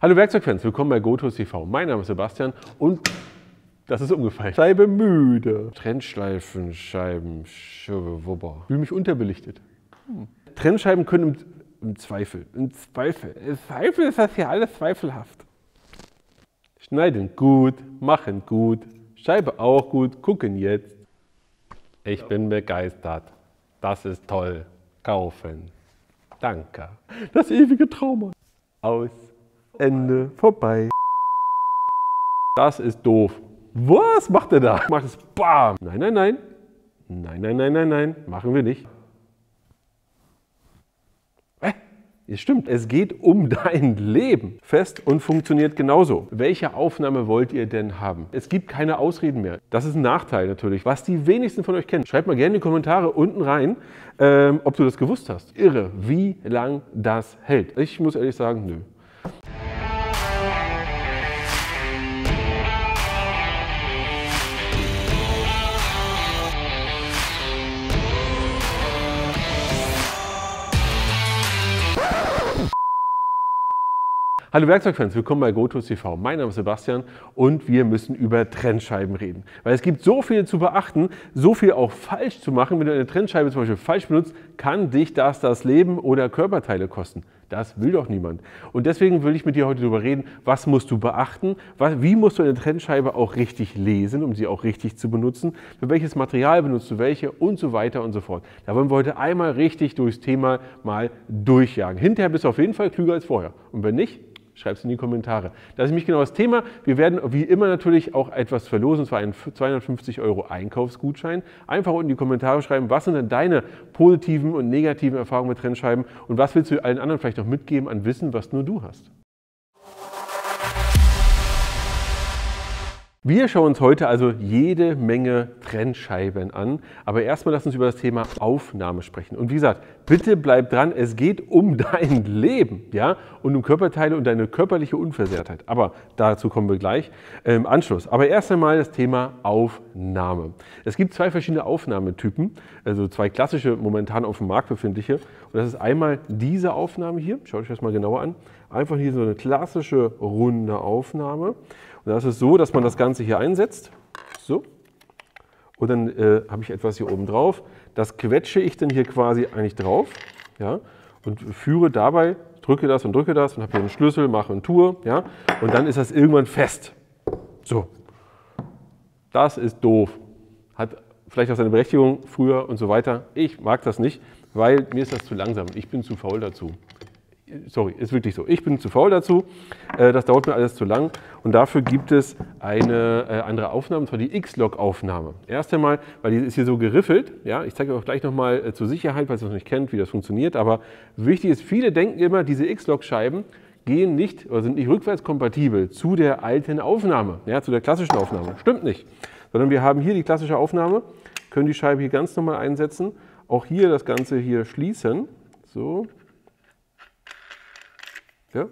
Hallo Werkzeugfans, willkommen bei GoTools TV. Mein Name ist Sebastian und das ist umgefallen. Scheibe müde. Trennschleifen, Scheiben, Wubber. Ich fühle mich unterbelichtet. Trennscheiben können im Zweifel ist das hier alles zweifelhaft. Schneiden gut, machen gut, Scheibe auch gut, gucken jetzt. Ich bin begeistert. Das ist toll. Kaufen. Danke. Das ewige Trauma. Aus. Ende. Vorbei. Das ist doof. Was macht er da? Macht es BAM. Nein, nein, nein. Nein, nein, nein, nein, nein. Machen wir nicht. Es stimmt, es geht um dein Leben. Fest und funktioniert genauso. Welche Aufnahme wollt ihr denn haben? Es gibt keine Ausreden mehr. Das ist ein Nachteil natürlich, was die wenigsten von euch kennen. Schreibt mal gerne in die Kommentare unten rein, ob du das gewusst hast. Irre, wie lang das hält. Ich muss ehrlich sagen, nö. Hallo Werkzeugfans, willkommen bei GoTools TV. Mein Name ist Sebastian und wir müssen über Trennscheiben reden. Weil es gibt so viel zu beachten, so viel auch falsch zu machen. Wenn du eine Trennscheibe zum Beispiel falsch benutzt, kann dich das Leben oder Körperteile kosten. Das will doch niemand. Und deswegen will ich mit dir heute darüber reden, was musst du beachten, wie musst du eine Trennscheibe auch richtig lesen, um sie auch richtig zu benutzen, für welches Material benutzt du welche und so weiter und so fort. Da wollen wir heute einmal richtig durchs Thema mal durchjagen. Hinterher bist du auf jeden Fall klüger als vorher. Und wenn nicht, schreib es in die Kommentare. Das ist nämlich genau das Thema. Wir werden wie immer natürlich auch etwas verlosen, und zwar einen 250 € Einkaufsgutschein. Einfach unten in die Kommentare schreiben, was sind denn deine positiven und negativen Erfahrungen mit Trennscheiben und was willst du allen anderen vielleicht noch mitgeben an Wissen, was nur du hast. Wir schauen uns heute also jede Menge Trennscheiben an, aber erstmal lass uns über das Thema Aufnahme sprechen. Und wie gesagt, bitte bleib dran, es geht um dein Leben, ja, und um Körperteile und deine körperliche Unversehrtheit. Aber dazu kommen wir gleich im Anschluss. Aber erst einmal das Thema Aufnahme. Es gibt zwei verschiedene Aufnahmetypen, also zwei klassische, momentan auf dem Markt befindliche. Und das ist einmal diese Aufnahme hier, schaut euch das mal genauer an. Einfach hier so eine klassische runde Aufnahme. Und das ist so, dass man das Ganze hier einsetzt. So. Und dann habe ich etwas hier oben drauf. Das quetsche ich dann hier quasi eigentlich drauf. Ja, und führe dabei, drücke das und habe hier einen Schlüssel, mache und tue. Ja, und dann ist das irgendwann fest. So. Das ist doof. Hat vielleicht auch seine Berechtigung früher und so weiter. Ich mag das nicht, weil mir ist das zu langsam. Ich bin zu faul dazu. Sorry, ist wirklich so. Ich bin zu faul dazu. Das dauert mir alles zu lang. Und dafür gibt es eine andere Aufnahme, und zwar die X-Log-Aufnahme. Erst einmal, weil die ist hier so geriffelt. Ja, ich zeige euch auch gleich nochmal zur Sicherheit, falls ihr es noch nicht kennt, wie das funktioniert. Aber wichtig ist, viele denken immer, diese X-Log-Scheiben gehen nicht oder sind nicht rückwärtskompatibel zu der alten Aufnahme, ja, zu der klassischen Aufnahme. Stimmt nicht. Sondern wir haben hier die klassische Aufnahme, können die Scheibe hier ganz normal einsetzen. Auch hier das Ganze hier schließen. So. Ja,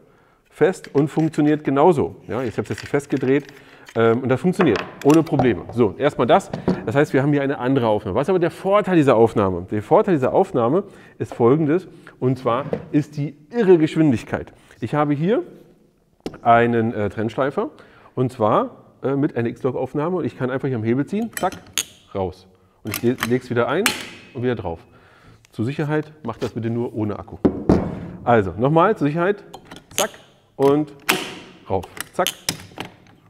fest und funktioniert genauso. Ja, ich habe es jetzt hier festgedreht und das funktioniert ohne Probleme. So, erstmal das. Das heißt, wir haben hier eine andere Aufnahme. Was ist aber der Vorteil dieser Aufnahme? Der Vorteil dieser Aufnahme ist folgendes, und zwar ist die irre Geschwindigkeit. Ich habe hier einen Trennschleifer und zwar mit einer X-Log-Aufnahme und ich kann einfach hier am Hebel ziehen, zack, raus. Und ich lege es wieder ein und wieder drauf. Zur Sicherheit macht das bitte nur ohne Akku. Also, nochmal zur Sicherheit, zack und rauf, zack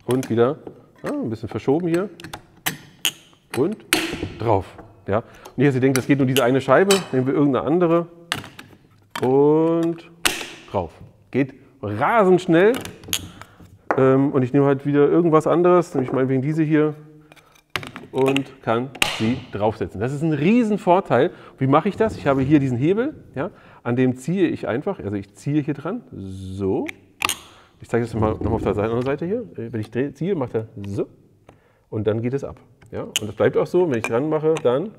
und wieder, ein bisschen verschoben hier und drauf. Ja. Und nicht, dass ihr denkt, das geht nur diese eine Scheibe, nehmen wir irgendeine andere und drauf. Geht rasend schnell und ich nehme halt wieder irgendwas anderes, nämlich meinetwegen diese hier und kann sie draufsetzen. Das ist ein Riesenvorteil. Wie mache ich das? Ich habe hier diesen Hebel, ja, an dem ziehe ich einfach, also ich ziehe hier dran, so. Ich zeige das nochmal auf der anderen Seite hier. Wenn ich ziehe, macht er so und dann geht es ab. Ja? Und das bleibt auch so, wenn ich dran mache, dann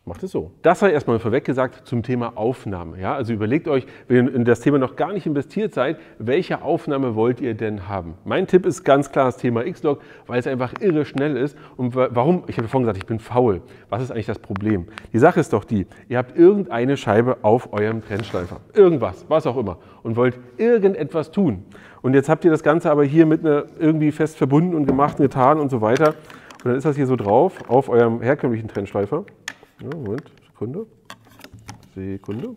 macht es so. Das war erstmal vorweg gesagt zum Thema Aufnahme. Ja? Also überlegt euch, wenn ihr in das Thema noch gar nicht investiert seid, welche Aufnahme wollt ihr denn haben? Mein Tipp ist ganz klar das Thema X-Log, weil es einfach irre schnell ist. Und warum? Ich habe vorhin gesagt, ich bin faul. Was ist eigentlich das Problem? Die Sache ist doch die, ihr habt irgendeine Scheibe auf eurem Trennschleifer. Irgendwas, was auch immer. Und wollt irgendetwas tun. Und jetzt habt ihr das Ganze aber hier mit einer irgendwie fest verbunden und gemacht, getan und so weiter. Und dann ist das hier so drauf auf eurem herkömmlichen Trennschleifer. Ja, Moment, Sekunde.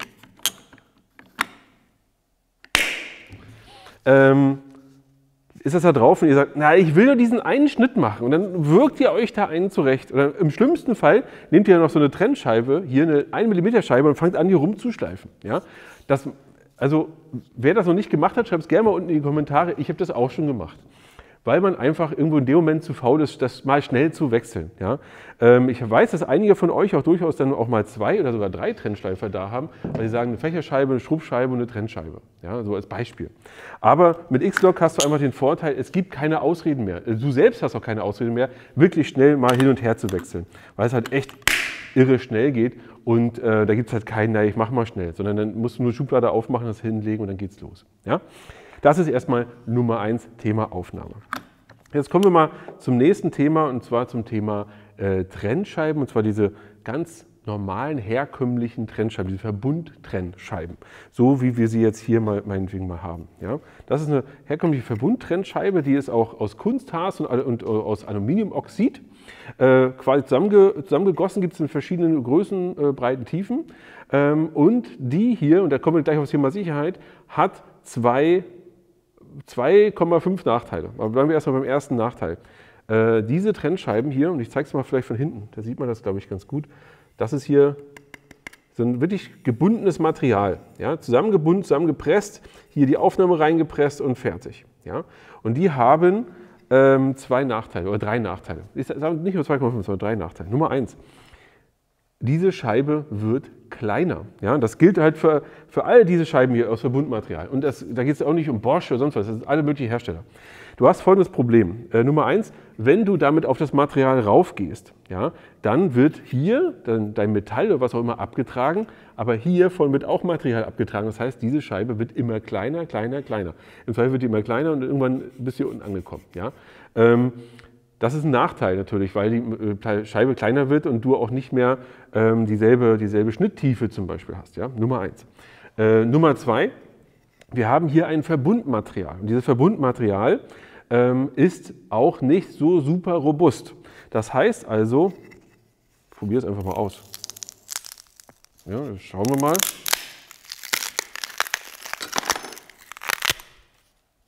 Ist das da drauf und ihr sagt, na, ich will nur diesen einen Schnitt machen und dann wirkt ihr euch da einen zurecht. Oder im schlimmsten Fall nehmt ihr noch so eine Trennscheibe, hier eine 1 mm Scheibe und fangt an, hier rumzuschleifen. Ja? Also, wer das noch nicht gemacht hat, schreibt es gerne mal unten in die Kommentare. Ich habe das auch schon gemacht. Weil man einfach irgendwo in dem Moment zu faul ist, das mal schnell zu wechseln. Ja? Ich weiß, dass einige von euch auch durchaus dann auch mal 2 oder sogar 3 Trennschleifer da haben, weil sie sagen, eine Fächerscheibe, eine Schrubbscheibe und eine Trennscheibe. Ja, so als Beispiel. Aber mit X-Log hast du einfach den Vorteil, es gibt keine Ausreden mehr. Du selbst hast auch keine Ausreden mehr, wirklich schnell mal hin und her zu wechseln. Weil es halt echt irre schnell geht und da gibt es halt keinen, na, ich mach mal schnell, sondern dann musst du nur Schublade aufmachen, das hinlegen und dann geht's los. Ja? Das ist erstmal Nummer 1, Thema Aufnahme. Jetzt kommen wir mal zum nächsten Thema und zwar zum Thema Trennscheiben und zwar diese ganz normalen, herkömmlichen Trennscheiben, diese Verbundtrennscheiben, so wie wir sie jetzt hier meinetwegen mal haben. Ja? Das ist eine herkömmliche Verbundtrennscheibe, die ist auch aus Kunstharz und aus Aluminiumoxid. Quasi zusammengegossen, gibt es in verschiedenen Größen, Breiten, Tiefen. Und die hier, und da kommen wir gleich aufs Thema Sicherheit, hat 2,5 Nachteile. Aber bleiben wir erstmal beim ersten Nachteil. Diese Trennscheiben hier, und ich zeige es mal vielleicht von hinten, da sieht man das, glaube ich, ganz gut. Das ist hier so ein wirklich gebundenes Material. Ja? Zusammengebunden, zusammengepresst, hier die Aufnahme reingepresst und fertig. Ja? Und die haben 2 Nachteile oder 3 Nachteile. Ich sage nicht nur 2,5, sondern 3 Nachteile. Nummer 1. Diese Scheibe wird kleiner. Ja, das gilt halt für all diese Scheiben hier aus Verbundmaterial. Und da geht es auch nicht um Bosch oder sonst was, das sind alle möglichen Hersteller. Du hast folgendes Problem. Nummer 1, wenn du damit auf das Material raufgehst, ja, dann wird hier dein Metall oder was auch immer abgetragen, aber hier wird auch Material abgetragen. Das heißt, diese Scheibe wird immer kleiner, kleiner, kleiner. Im Zweifel wird die immer kleiner und irgendwann bist du hier unten angekommen. Ja. Das ist ein Nachteil natürlich, weil die Scheibe kleiner wird und du auch nicht mehr dieselbe Schnitttiefe zum Beispiel hast. Ja? Nummer 1. Nummer 2, wir haben hier ein Verbundmaterial. Und dieses Verbundmaterial ist auch nicht so super robust. Das heißt also, probier es einfach mal aus. Ja, schauen wir mal.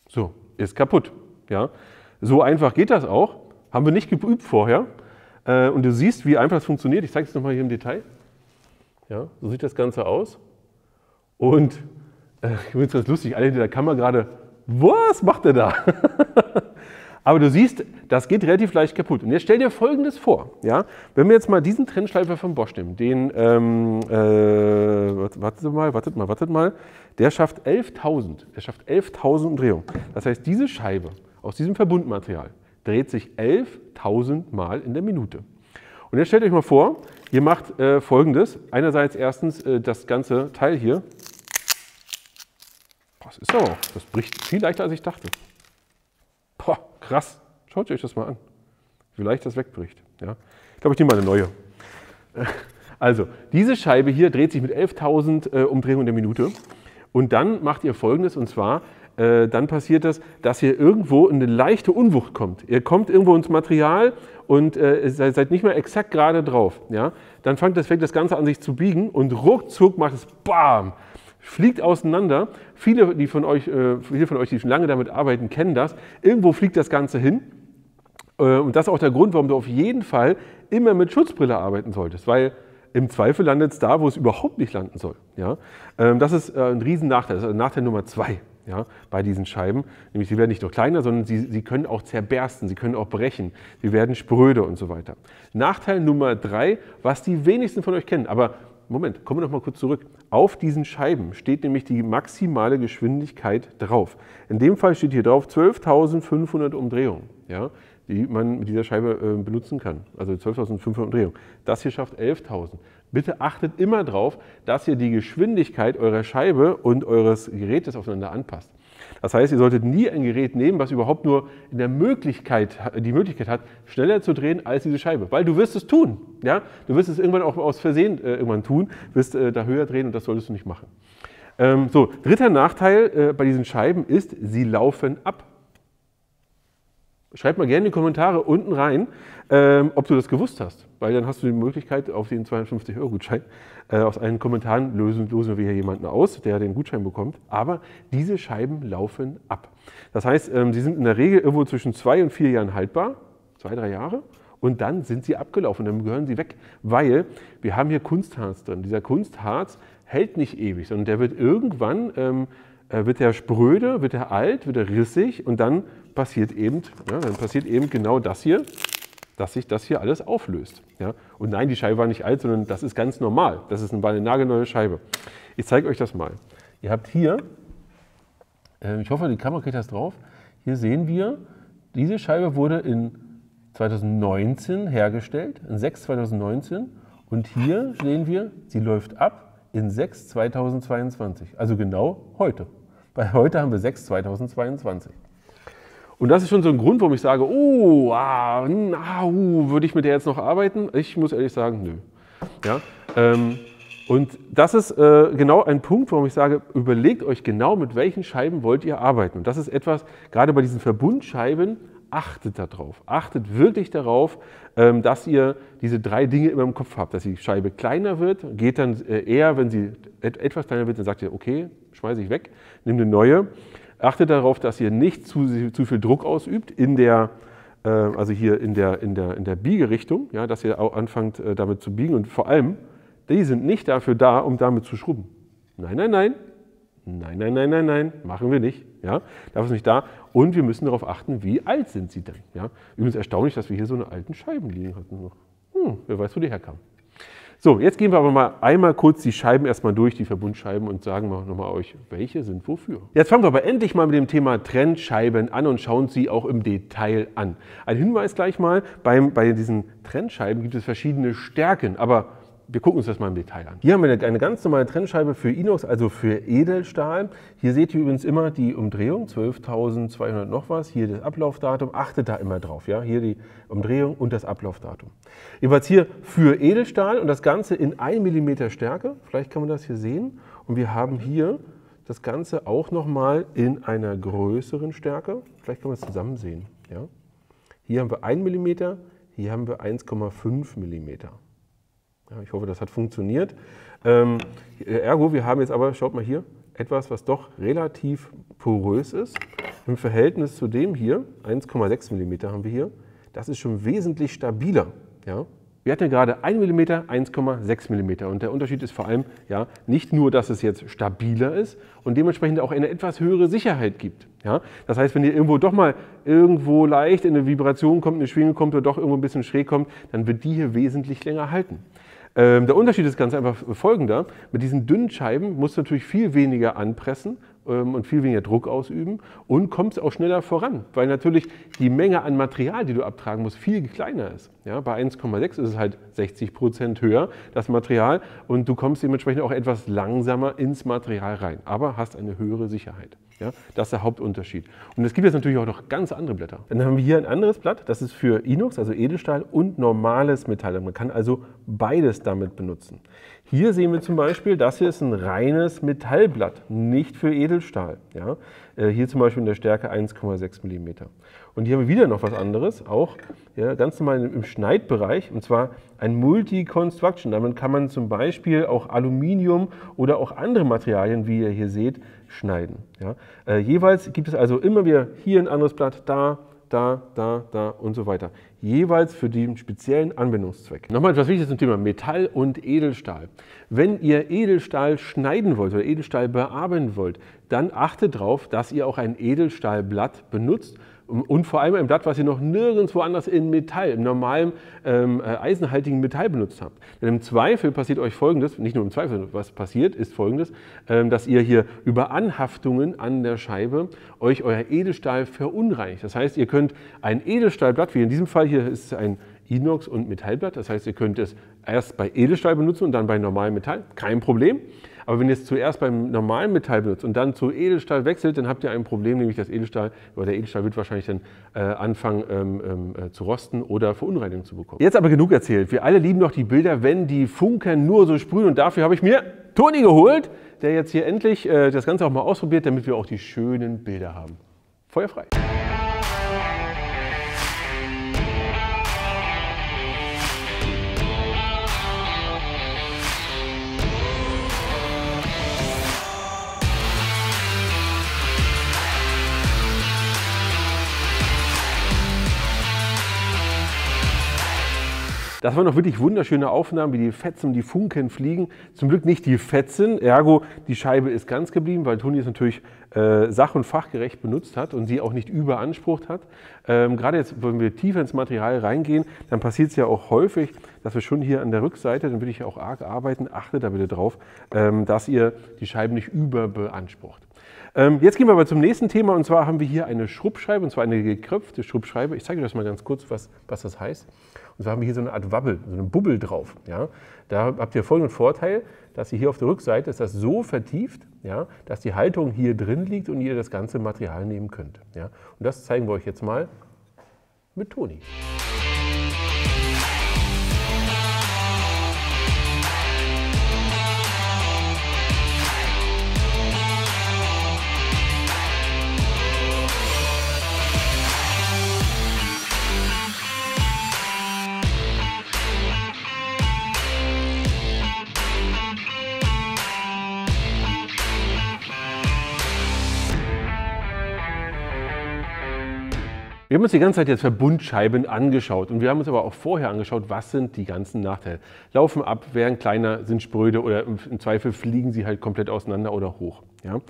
So, ist kaputt. Ja? So einfach geht das auch. Haben wir nicht geübt vorher. Und du siehst, wie einfach das funktioniert. Ich zeige es nochmal hier im Detail. Ja, so sieht das Ganze aus. Und ich finde es ganz lustig, alle hinter der Kamera gerade, was macht der da? Aber du siehst, das geht relativ leicht kaputt. Und jetzt stell dir Folgendes vor. Ja? Wenn wir jetzt mal diesen Trennschleifer von Bosch nehmen, den, wartet mal, der schafft 11.000. Der schafft 11.000 Umdrehungen. Das heißt, diese Scheibe aus diesem Verbundmaterial dreht sich 11.000 Mal in der Minute. Und jetzt stellt euch mal vor, ihr macht Folgendes. Einerseits erstens das ganze Teil hier. Das ist aber auch, das bricht viel leichter, als ich dachte. Boah, krass. Schaut euch das mal an, wie leicht das wegbricht. Ja? Ich glaube, ich nehme mal eine neue. Also, diese Scheibe hier dreht sich mit 11.000 Umdrehungen in der Minute. Und dann macht ihr Folgendes, und zwar, dann passiert das, dass ihr irgendwo in eine leichte Unwucht kommt. Ihr kommt irgendwo ins Material und seid nicht mehr exakt gerade drauf. Ja? Dann fängt das Ganze an, sich zu biegen und ruckzuck macht es BAM! Fliegt auseinander. Viele von euch, die schon lange damit arbeiten, kennen das. Irgendwo fliegt das Ganze hin. Und das ist auch der Grund, warum du auf jeden Fall immer mit Schutzbrille arbeiten solltest, weil im Zweifel landet es da, wo es überhaupt nicht landen soll. Ja? Das ist ein Riesennachteil. Das ist Nachteil Nummer 2. Ja, bei diesen Scheiben. Nämlich sie werden nicht nur kleiner, sondern sie können auch zerbersten, sie können auch brechen, sie werden spröde und so weiter. Nachteil Nummer 3, was die wenigsten von euch kennen, aber Moment, kommen wir noch mal kurz zurück. Auf diesen Scheiben steht nämlich die maximale Geschwindigkeit drauf. In dem Fall steht hier drauf 12.500 Umdrehungen, ja, die man mit dieser Scheibe benutzen kann. Also 12.500 Umdrehungen. Das hier schafft 11.000. Bitte achtet immer darauf, dass ihr die Geschwindigkeit eurer Scheibe und eures Gerätes aufeinander anpasst. Das heißt, ihr solltet nie ein Gerät nehmen, was überhaupt nur die Möglichkeit hat, schneller zu drehen als diese Scheibe. Weil du wirst es tun. Ja? Du wirst es irgendwann auch aus Versehen irgendwann tun, wirst da höher drehen und das solltest du nicht machen. So, dritter Nachteil bei diesen Scheiben ist, sie laufen ab. Schreib mal gerne in die Kommentare unten rein, ob du das gewusst hast, weil dann hast du die Möglichkeit auf den 250-Euro-Gutschein. Aus allen Kommentaren losen wir hier jemanden aus, der den Gutschein bekommt. Aber diese Scheiben laufen ab. Das heißt, sie sind in der Regel irgendwo zwischen 2 und 4 Jahren haltbar, 2, 3 Jahre. Und dann sind sie abgelaufen, dann gehören sie weg, weil wir haben hier Kunstharz drin. Dieser Kunstharz hält nicht ewig, sondern der wird irgendwann wird er spröde, wird er alt, wird er rissig und dann passiert eben genau das hier, dass sich das hier alles auflöst. Ja? Und nein, die Scheibe war nicht alt, sondern das ist ganz normal. Das ist eine nagelneue Scheibe. Ich zeige euch das mal. Ihr habt hier, ich hoffe, die Kamera kriegt das drauf, hier sehen wir, diese Scheibe wurde in 2019 hergestellt, in 6 2019 und hier sehen wir, sie läuft ab in 6 2022, also genau heute. Weil heute haben wir 6 2022. Und das ist schon so ein Grund, warum ich sage, würde ich mit der jetzt noch arbeiten? Ich muss ehrlich sagen, nö. Ja? Und das ist genau ein Punkt, warum ich sage, überlegt euch genau, mit welchen Scheiben wollt ihr arbeiten. Und das ist etwas, gerade bei diesen Verbundscheiben, achtet darauf. Achtet wirklich darauf, dass ihr diese 3 Dinge immer im Kopf habt. Dass die Scheibe kleiner wird, geht dann eher, wenn sie etwas kleiner wird, dann sagt ihr, okay, schmeiße ich weg, nimm eine neue. Achtet darauf, dass ihr nicht zu viel Druck ausübt also hier in der Biegerichtung, ja, dass ihr auch anfangt damit zu biegen und vor allem, die sind nicht dafür da, um damit zu schrubben. Nein, nein, nein. Nein, nein, nein, nein, nein, machen wir nicht. Ja, dafür ist nicht da. Und wir müssen darauf achten, wie alt sind sie denn. Ja, übrigens erstaunlich, dass wir hier so eine alten Scheiben liegen hatten. Wer weiß, wo die herkamen. So, jetzt gehen wir aber mal einmal kurz die Scheiben erstmal durch, die Verbundscheiben, und sagen wir nochmal euch, welche sind wofür. Jetzt fangen wir aber endlich mal mit dem Thema Trennscheiben an und schauen sie auch im Detail an. Ein Hinweis gleich mal, bei diesen Trennscheiben gibt es verschiedene Stärken, aber wir gucken uns das mal im Detail an. Hier haben wir eine ganz normale Trennscheibe für Inox, also für Edelstahl. Hier seht ihr übrigens immer die Umdrehung, 12.200 noch was. Hier das Ablaufdatum, achtet da immer drauf. Ja? Hier die Umdrehung und das Ablaufdatum. Jeweils hier für Edelstahl und das Ganze in 1 mm Stärke. Vielleicht kann man das hier sehen. Und wir haben hier das Ganze auch nochmal in einer größeren Stärke. Vielleicht kann man es zusammen sehen. Ja? Hier haben wir 1 mm, hier haben wir 1,5 mm. Ja, ich hoffe, das hat funktioniert. Ergo, wir haben jetzt aber, schaut mal hier, etwas, was doch relativ porös ist. Im Verhältnis zu dem hier, 1,6 mm haben wir hier, das ist schon wesentlich stabiler. Ja? Wir hatten ja gerade 1 mm, 1,6 mm und der Unterschied ist vor allem ja, nicht nur, dass es jetzt stabiler ist und dementsprechend auch eine etwas höhere Sicherheit gibt. Ja? Das heißt, wenn ihr irgendwo doch mal irgendwo leicht in eine Vibration kommt, eine Schwingung kommt oder doch irgendwo ein bisschen schräg kommt, dann wird die hier wesentlich länger halten. Der Unterschied ist ganz einfach folgender. Mit diesen dünnen Scheiben musst du natürlich viel weniger anpressen und viel weniger Druck ausüben und kommst auch schneller voran, weil natürlich die Menge an Material, die du abtragen musst, viel kleiner ist. Ja, bei 1,6 ist es halt 60% höher, das Material, und du kommst dementsprechend auch etwas langsamer ins Material rein, aber hast eine höhere Sicherheit. Ja, das ist der Hauptunterschied. Und es gibt jetzt natürlich auch noch ganz andere Blätter. Dann haben wir hier ein anderes Blatt, das ist für Inox, also Edelstahl, und normales Metall. Man kann also beides damit benutzen. Hier sehen wir zum Beispiel, das hier ist ein reines Metallblatt, nicht für Edelstahl. Ja, hier zum Beispiel in der Stärke 1,6 mm. Und hier haben wir wieder noch was anderes, auch ja, ganz normal im Schneidbereich, und zwar ein Multi-Construction. Damit kann man zum Beispiel auch Aluminium oder auch andere Materialien, wie ihr hier seht, schneiden. Ja. Jeweils gibt es also immer wieder hier ein anderes Blatt, da und so weiter. Jeweils für den speziellen Anwendungszweck. Nochmal etwas Wichtiges zum Thema Metall und Edelstahl. Wenn ihr Edelstahl schneiden wollt oder Edelstahl bearbeiten wollt, dann achtet darauf, dass ihr auch ein Edelstahlblatt benutzt. Und vor allem ein Blatt, was ihr noch nirgendwo anders in Metall, im normalen eisenhaltigen Metall benutzt habt. Denn im Zweifel passiert euch Folgendes, nicht nur im Zweifel, was passiert, ist Folgendes, dass ihr hier über Anhaftungen an der Scheibe euch euer Edelstahl verunreinigt. Das heißt, ihr könnt ein Edelstahlblatt, wie in diesem Fall hier ist es ein Inox und Metallblatt. Das heißt, ihr könnt es erst bei Edelstahl benutzen und dann bei normalem Metall. Kein Problem. Aber wenn ihr es zuerst beim normalen Metall benutzt und dann zu Edelstahl wechselt, dann habt ihr ein Problem, nämlich das Edelstahl, oder der Edelstahl wird wahrscheinlich dann anfangen zu rosten oder Verunreinigungen zu bekommen. Jetzt aber genug erzählt. Wir alle lieben doch die Bilder, wenn die Funken nur so sprühen. Und dafür habe ich mir Toni geholt, der jetzt hier endlich das Ganze auch mal ausprobiert, damit wir auch die schönen Bilder haben. Feuer frei! Das waren noch wirklich wunderschöne Aufnahmen, wie die Fetzen, die Funken fliegen. Zum Glück nicht die Fetzen, ergo die Scheibe ist ganz geblieben, weil Toni es natürlich sach- und fachgerecht benutzt hat und sie auch nicht überansprucht hat. Gerade jetzt, wenn wir tiefer ins Material reingehen, dann passiert es ja auch häufig, dass wir schon hier an der Rückseite, dann würde ich ja auch arg arbeiten, achtet da bitte drauf, dass ihr die Scheiben nicht überbeansprucht. Jetzt gehen wir aber zum nächsten Thema, und zwar haben wir hier eine Schrubbscheibe, und zwar eine gekröpfte Schrubbscheibe. Ich zeige euch das mal ganz kurz, was das heißt. Und zwar haben wir hier so eine Art Wabbel, so eine Bubbel drauf. Ja? Da habt ihr folgenden Vorteil, dass ihr hier auf der Rückseite ist das so vertieft, ja, dass die Halterung hier drin liegt und ihr das ganze Material nehmen könnt. Ja? Und das zeigen wir euch jetzt mal mit Toni. Wir haben uns die ganze Zeit jetzt Verbundscheiben angeschaut und wir haben uns aber auch vorher angeschaut, was sind die ganzen Nachteile. Laufen ab, werden kleiner, sind spröde oder im Zweifel fliegen sie halt komplett auseinander oder hoch. Ja?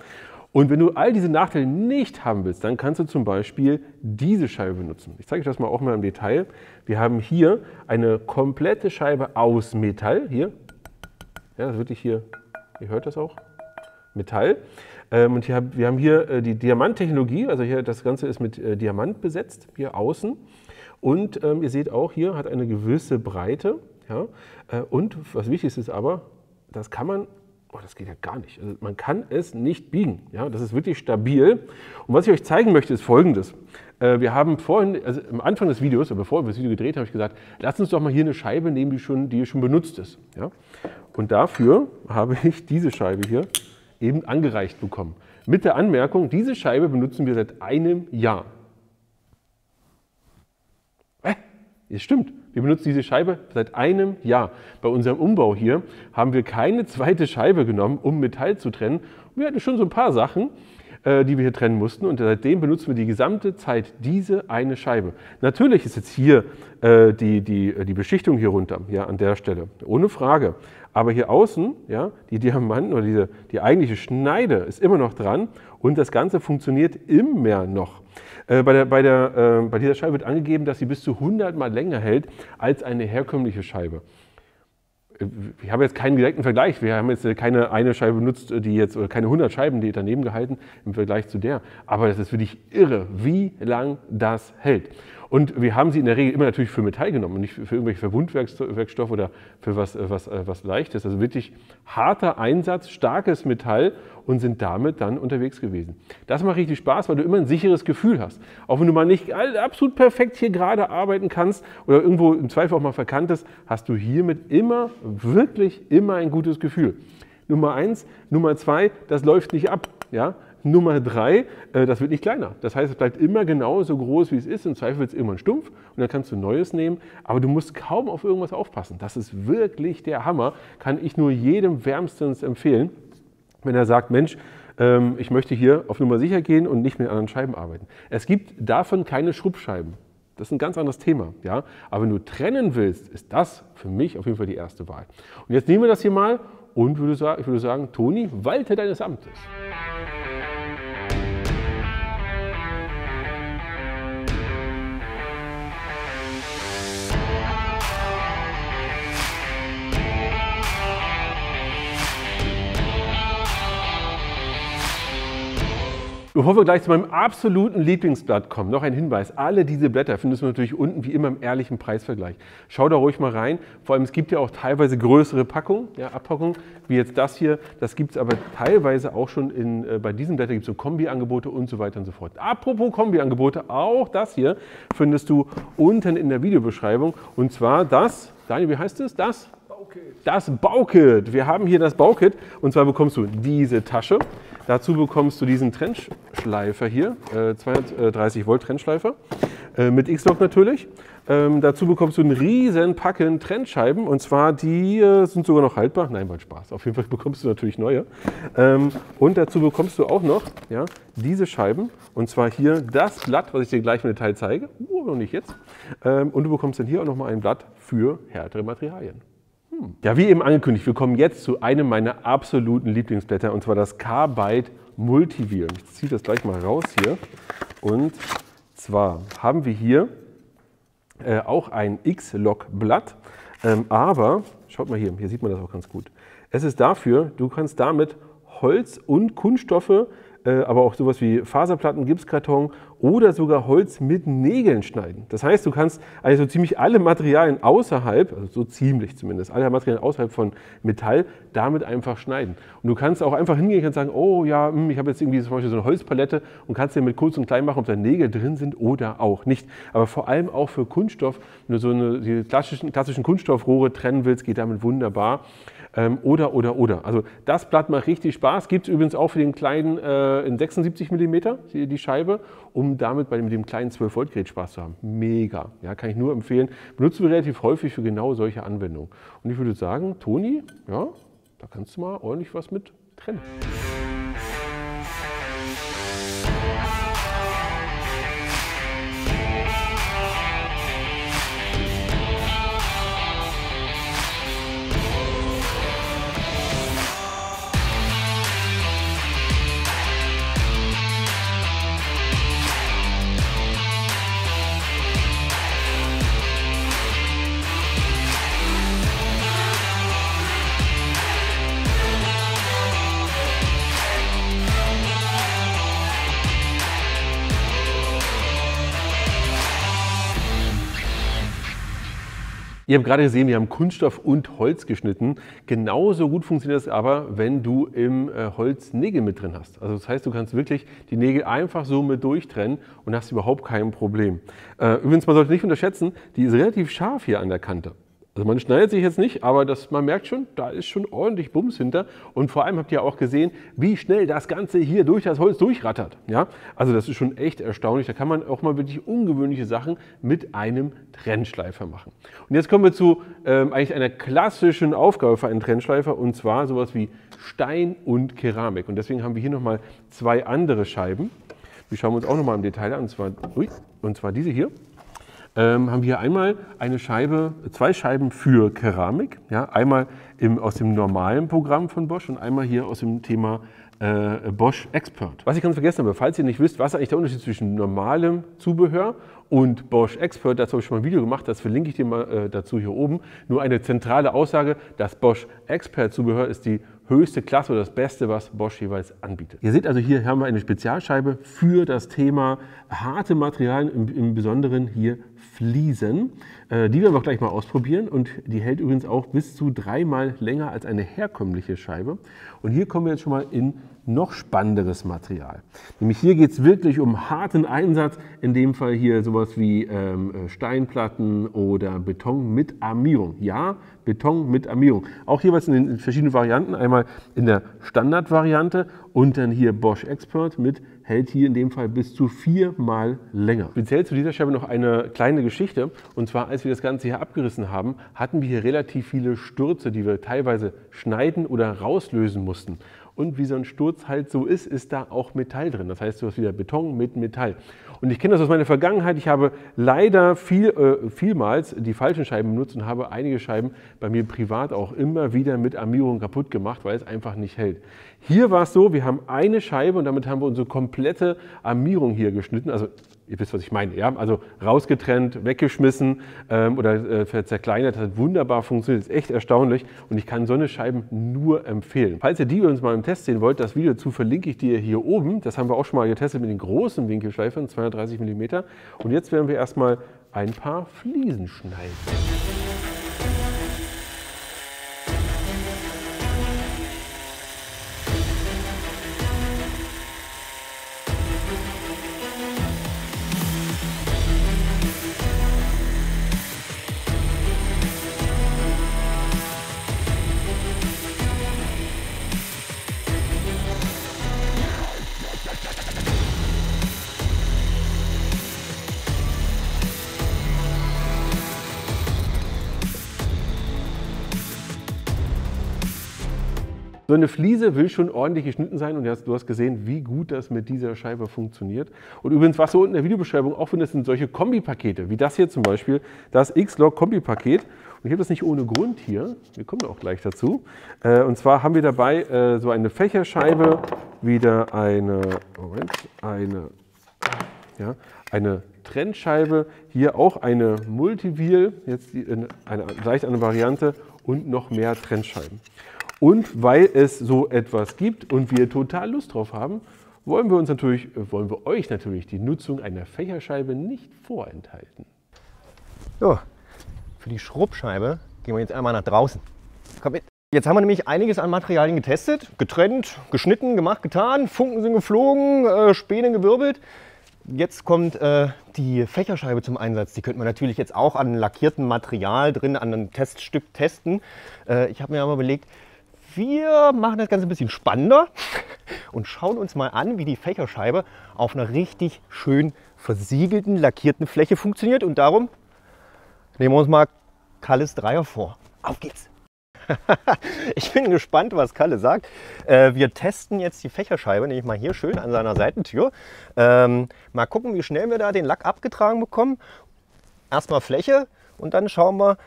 Und wenn du all diese Nachteile nicht haben willst, dann kannst du zum Beispiel diese Scheibe benutzen. Ich zeige euch das mal auch mal im Detail. Wir haben hier eine komplette Scheibe aus Metall. Hier, ja, das ist wirklich hier, ihr hört das auch, Metall. Und wir haben hier die Diamanttechnologie, also hier das Ganze ist mit Diamant besetzt, hier außen. Und ihr seht auch, hier hat eine gewisse Breite. Ja? Und was wichtig ist aber, das kann man, das geht ja gar nicht, also man kann es nicht biegen. Ja? Das ist wirklich stabil. Und was ich euch zeigen möchte, ist Folgendes. Wir haben vorhin, also am Anfang des Videos, bevor wir das Video gedreht haben, habe ich gesagt, lasst uns doch mal hier eine Scheibe nehmen, die schon benutzt ist. Ja? Und dafür habe ich diese Scheibe hier eben angereicht bekommen. Mit der Anmerkung, diese Scheibe benutzen wir seit einem Jahr. Es stimmt, wir benutzen diese Scheibe seit einem Jahr. Bei unserem Umbau hier haben wir keine zweite Scheibe genommen, um Metall zu trennen. Wir hatten schon so ein paar Sachen, die wir hier trennen mussten, und seitdem benutzen wir die gesamte Zeit diese eine Scheibe. Natürlich ist jetzt hier die Beschichtung hier runter, ja, an der Stelle, ohne Frage. Aber hier außen, ja, die Diamanten oder die eigentliche Schneide ist immer noch dran und das Ganze funktioniert immer noch. Bei dieser Scheibe wird angegeben, dass sie bis zu 100 Mal länger hält als eine herkömmliche Scheibe. Ich habe jetzt keinen direkten Vergleich. Wir haben jetzt keine eine Scheibe benutzt, oder keine 100 Scheiben, die daneben gehalten im Vergleich zu der. Aber das ist wirklich irre, wie lang das hält. Und wir haben sie in der Regel immer natürlich für Metall genommen und nicht für irgendwelche Verbundwerkstoffe oder für was Leichtes. Also wirklich harter Einsatz, starkes Metall, und sind damit dann unterwegs gewesen. Das macht richtig Spaß, weil du immer ein sicheres Gefühl hast. Auch wenn du mal nicht absolut perfekt hier gerade arbeiten kannst oder irgendwo im Zweifel auch mal verkannt ist, hast du hiermit immer, wirklich immer ein gutes Gefühl. Nummer 1. Nummer 2, das läuft nicht ab. Ja? Nummer 3, das wird nicht kleiner. Das heißt, es bleibt immer genauso groß, wie es ist. Im Zweifel wird es irgendwann stumpf und dann kannst du Neues nehmen. Aber du musst kaum auf irgendwas aufpassen. Das ist wirklich der Hammer. Kann ich nur jedem wärmstens empfehlen, wenn er sagt, Mensch, ich möchte hier auf Nummer sicher gehen und nicht mit anderen Scheiben arbeiten. Es gibt davon keine Schrubbscheiben. Das ist ein ganz anderes Thema. Ja? Aber wenn du trennen willst, ist das für mich auf jeden Fall die erste Wahl. Und jetzt nehmen wir das hier mal und ich würde sagen, Toni, walte deines Amtes. Bevor wir gleich zu meinem absoluten Lieblingsblatt kommen, noch ein Hinweis. Alle diese Blätter findest du natürlich unten wie immer im ehrlichen Preisvergleich. Schau da ruhig mal rein. Vor allem, es gibt ja auch teilweise größere Packungen, ja, Abpackungen, wie jetzt das hier. Das gibt es aber teilweise auch schon bei diesen Blättern gibt es so Kombi-Angebote und so weiter und so fort. Apropos Kombi-Angebote, auch das hier findest du unten in der Videobeschreibung. Und zwar das, Daniel, wie heißt es? Das Baukit. Wir haben hier das Baukit und zwar bekommst du diese Tasche. Dazu bekommst du diesen Trennschleifer hier, 230 Volt Trennschleifer, mit X-Lok natürlich. Dazu bekommst du einen riesen Packen Trennscheiben und zwar die sind sogar noch haltbar. Nein, war Spaß. Auf jeden Fall bekommst du natürlich neue. Und dazu bekommst du auch noch diese Scheiben und zwar hier das Blatt, was ich dir gleich im Detail zeige. Noch nicht jetzt. Und du bekommst dann hier auch noch mal ein Blatt für härtere Materialien. Ja, wie eben angekündigt, wir kommen jetzt zu einem meiner absoluten Lieblingsblätter und zwar das Carbide Multiwheel. Ich ziehe das gleich mal raus hier und zwar haben wir hier auch ein X-Lok-Blatt, aber schaut mal hier sieht man das auch ganz gut. Es ist dafür, du kannst damit Holz und Kunststoffe, aber auch sowas wie Faserplatten, Gipskarton oder sogar Holz mit Nägeln schneiden. Das heißt, du kannst eigentlich so ziemlich alle Materialien außerhalb, also so ziemlich zumindest, alle Materialien außerhalb von Metall damit einfach schneiden. Und du kannst auch einfach hingehen und sagen, oh ja, ich habe jetzt irgendwie zum Beispiel so eine Holzpalette und kannst dir mit kurz und klein machen, ob da Nägel drin sind oder auch nicht. Aber vor allem auch für Kunststoff, wenn du so die klassischen Kunststoffrohre trennen willst, geht damit wunderbar. Oder. Also das Blatt macht richtig Spaß. Gibt es übrigens auch für den kleinen in 76 mm die Scheibe, um damit mit dem kleinen 12 Volt Gerät Spaß zu haben. Mega, ja, kann ich nur empfehlen. Benutzen wir relativ häufig für genau solche Anwendungen. Und ich würde sagen, Toni, ja, da kannst du mal ordentlich was mit trennen. Ihr habt gerade gesehen, wir haben Kunststoff und Holz geschnitten. Genauso gut funktioniert das aber, wenn du im Holz Nägel mit drin hast. Also das heißt, du kannst wirklich die Nägel einfach so mit durchtrennen und hast überhaupt kein Problem. Übrigens, man sollte nicht unterschätzen, die ist relativ scharf hier an der Kante. Also man schneidet sich jetzt nicht, aber man merkt schon, da ist schon ordentlich Bums hinter. Und vor allem habt ihr auch gesehen, wie schnell das Ganze hier durch das Holz durchrattert. Ja? Also das ist schon echt erstaunlich. Da kann man auch mal wirklich ungewöhnliche Sachen mit einem Trennschleifer machen. Und jetzt kommen wir zu eigentlich einer klassischen Aufgabe für einen Trennschleifer und zwar sowas wie Stein und Keramik. Und deswegen haben wir hier nochmal zwei andere Scheiben. Die schauen wir uns auch nochmal im Detail an. Und zwar diese hier. Haben wir hier einmal zwei Scheiben für Keramik, ja, einmal aus dem normalen Programm von Bosch und einmal hier aus dem Thema Bosch Expert. Was ich ganz vergessen habe, falls ihr nicht wisst, was ist eigentlich der Unterschied zwischen normalem Zubehör und Bosch Expert, dazu habe ich schon mal ein Video gemacht, das verlinke ich dir mal dazu hier oben. Nur eine zentrale Aussage, das Bosch Expert Zubehör ist die höchste Klasse oder das Beste, was Bosch jeweils anbietet. Ihr seht also, hier haben wir eine Spezialscheibe für das Thema harte Materialien, im Besonderen hier Fliesen. Die werden wir auch gleich mal ausprobieren und die hält übrigens auch bis zu 3-mal länger als eine herkömmliche Scheibe. Und hier kommen wir jetzt schon mal in noch spannenderes Material. Nämlich hier geht es wirklich um harten Einsatz, in dem Fall hier sowas wie Steinplatten oder Beton mit Armierung. Ja, Beton mit Armierung. Auch jeweils in den verschiedenen Varianten, einmal in der Standardvariante und dann hier Bosch Expert mit, hält hier in dem Fall bis zu 4-mal länger. Speziell zu dieser Scheibe noch eine kleine Geschichte und zwar als wir das Ganze hier abgerissen haben, hatten wir hier relativ viele Stürze, die wir teilweise schneiden oder rauslösen mussten. Und wie so ein Sturz halt so ist da auch Metall drin. Das heißt, du hast wieder Beton mit Metall. Und ich kenne das aus meiner Vergangenheit. Ich habe leider vielmals die falschen Scheiben benutzt und habe einige Scheiben bei mir privat auch immer wieder mit Armierung kaputt gemacht, weil es einfach nicht hält. Hier war es so, wir haben eine Scheibe und damit haben wir unsere komplette Armierung hier geschnitten. Also ihr wisst, was ich meine. Ja? Also rausgetrennt, weggeschmissen oder zerkleinert. Das hat wunderbar funktioniert. Das ist echt erstaunlich und ich kann so eine Scheiben nur empfehlen. Falls ihr die übrigens mal im Test sehen wollt, das Video dazu verlinke ich dir hier oben. Das haben wir auch schon mal getestet mit den großen Winkelschleifern, 230 mm. Und jetzt werden wir erstmal ein paar Fliesen schneiden. So eine Fliese will schon ordentlich geschnitten sein und du hast gesehen, wie gut das mit dieser Scheibe funktioniert. Und übrigens, was du unten in der Videobeschreibung auch findest, sind solche Kombipakete, wie das hier zum Beispiel, das X-Log Kombipaket. Und ich habe das nicht ohne Grund hier, wir kommen auch gleich dazu. Und zwar haben wir dabei so eine Fächerscheibe, wieder eine Trennscheibe, hier auch eine Multiwheel, jetzt eine leicht andere Variante und noch mehr Trennscheiben. Und weil es so etwas gibt und wir total Lust drauf haben, wollen wir euch natürlich die Nutzung einer Fächerscheibe nicht vorenthalten. So, für die Schrubbscheibe gehen wir jetzt einmal nach draußen. Komm mit. Jetzt haben wir nämlich einiges an Materialien getestet, getrennt, geschnitten, gemacht, getan, Funken sind geflogen, Späne gewirbelt. Jetzt kommt die Fächerscheibe zum Einsatz. Die könnte man natürlich jetzt auch an lackiertem Material drin, an einem Teststück testen. Ich habe mir aber überlegt, wir machen das Ganze ein bisschen spannender und schauen uns mal an, wie die Fächerscheibe auf einer richtig schön versiegelten, lackierten Fläche funktioniert. Und darum nehmen wir uns mal Kalles Dreier vor. Auf geht's! Ich bin gespannt, was Kalle sagt. Wir testen jetzt die Fächerscheibe, nehme ich mal hier schön an seiner Seitentür. Mal gucken, wie schnell wir da den Lack abgetragen bekommen. Erstmal Fläche. Und dann schauen wir,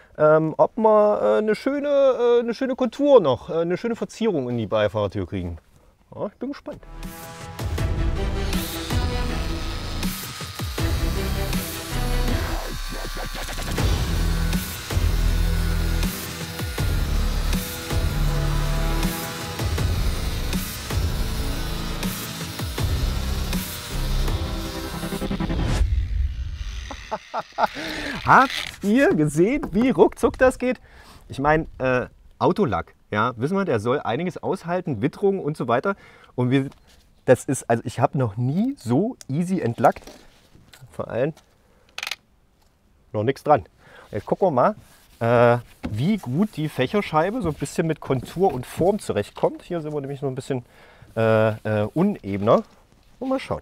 ob wir eine schöne Kontur noch, eine schöne Verzierung in die Beifahrertür kriegen. Ja, ich bin gespannt. Habt ihr gesehen, wie ruckzuck das geht? Ich meine, Autolack, ja, wissen wir, der soll einiges aushalten, Witterung und so weiter. Und also ich habe noch nie so easy entlackt. Vor allem noch nichts dran. Jetzt gucken wir mal, wie gut die Fächerscheibe so ein bisschen mit Kontur und Form zurechtkommt. Hier sind wir nämlich so ein bisschen unebener. Und mal schauen.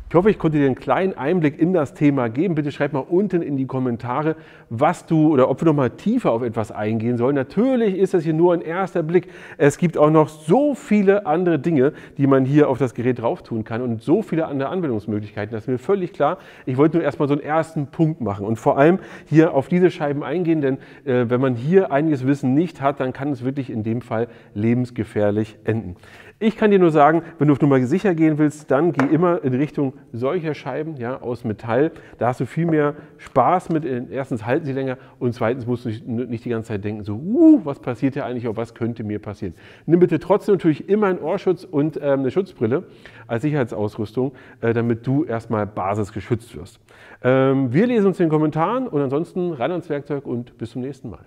Ich hoffe, ich konnte dir einen kleinen Einblick in das Thema geben. Bitte schreib mal unten in die Kommentare, was du oder ob wir noch mal tiefer auf etwas eingehen sollen. Natürlich ist das hier nur ein erster Blick. Es gibt auch noch so viele andere Dinge, die man hier auf das Gerät drauf tun kann und so viele andere Anwendungsmöglichkeiten. Das ist mir völlig klar. Ich wollte nur erstmal so einen ersten Punkt machen und vor allem hier auf diese Scheiben eingehen, denn wenn man hier einiges Wissen nicht hat, dann kann es wirklich in dem Fall lebensgefährlich enden. Ich kann dir nur sagen, wenn du auf Nummer sicher gehen willst, dann geh immer in Richtung solcher Scheiben, ja, aus Metall. Da hast du viel mehr Spaß mit. Erstens halten sie länger und zweitens musst du nicht die ganze Zeit denken, so, was passiert hier eigentlich, oder was könnte mir passieren. Nimm bitte trotzdem natürlich immer einen Ohrschutz und eine Schutzbrille als Sicherheitsausrüstung, damit du erstmal basisgeschützt wirst. Wir lesen uns in den Kommentaren und ansonsten rein ans Werkzeug und bis zum nächsten Mal.